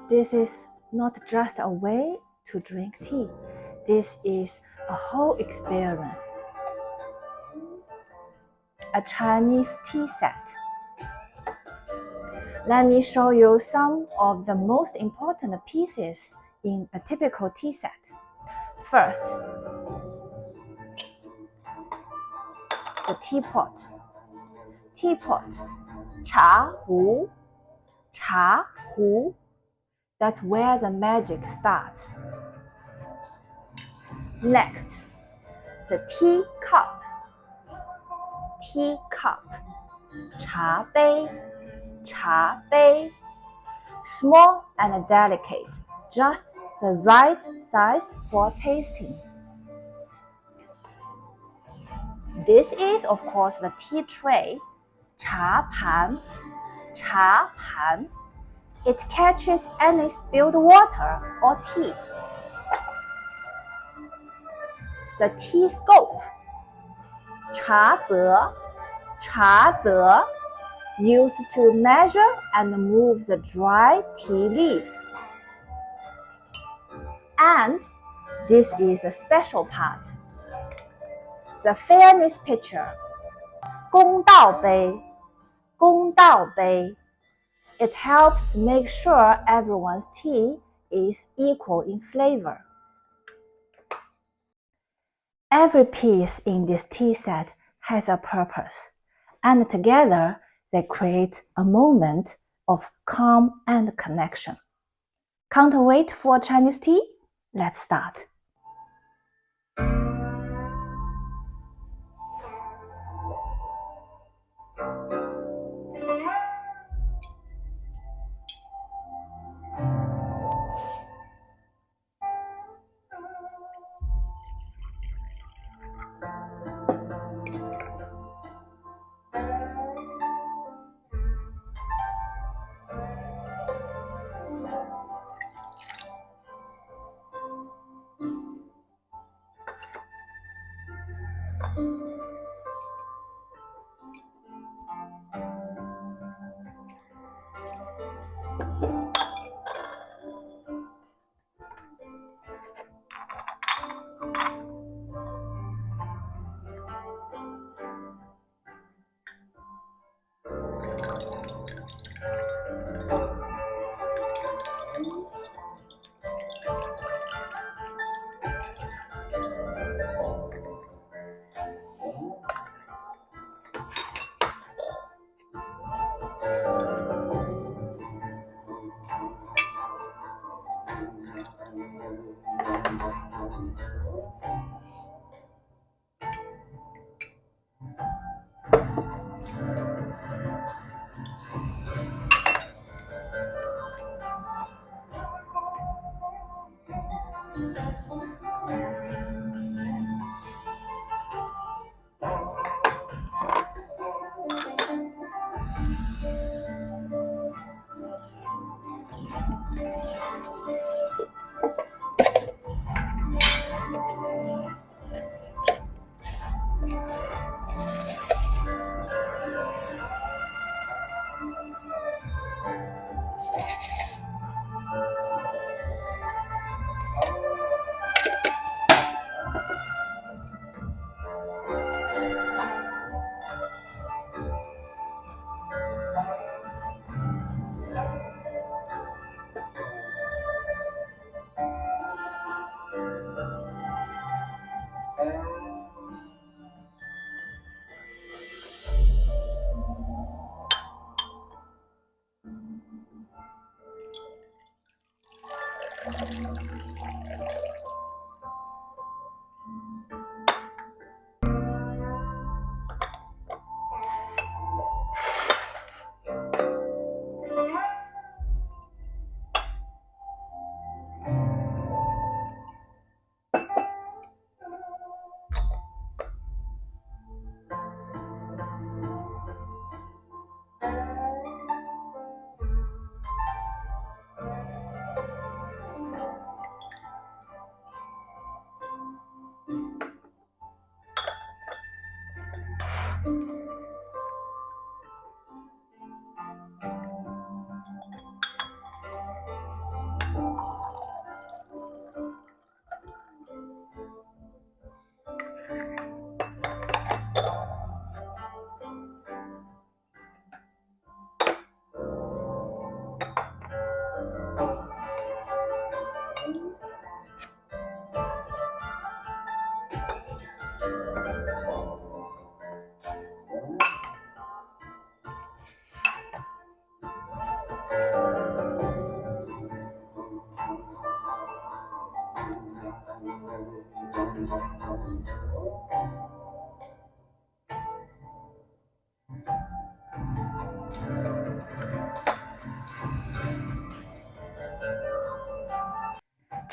this is not just a way to drink tea. This is a whole experience. A Chinese tea set. Let me show you some of the most important pieces in a typical tea set. First, the teapot. Teapot, cháhú, cháhú. That's where the magic starts. Next, the teacup. Teacup, 茶杯, 茶杯. Small and delicate, just the right size for tasting. This is, of course, the tea tray, 茶盘, 茶盘. It catches any spilled water or tea. The tea scoop, 茶则, 茶则, used to measure and move the dry tea leaves. And this is a special part. The fairness pitcher, 公道杯, 公道杯. It helps make sure everyone's tea is equal in flavor. Every piece in this tea set has a purpose, and together they create a moment of calm and connection. Can't wait for Chinese tea? Let's start.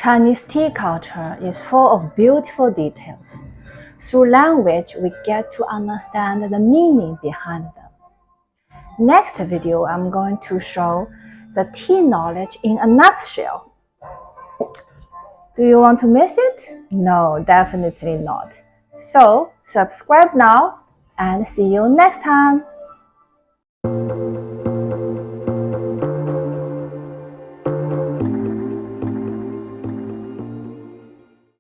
Chinese tea culture is full of beautiful details. Through language, we get to understand the meaning behind them. Next video, I'm going to show the tea knowledge in a nutshell. Do you want to miss it? No, definitely not. So, subscribe now and see you next time.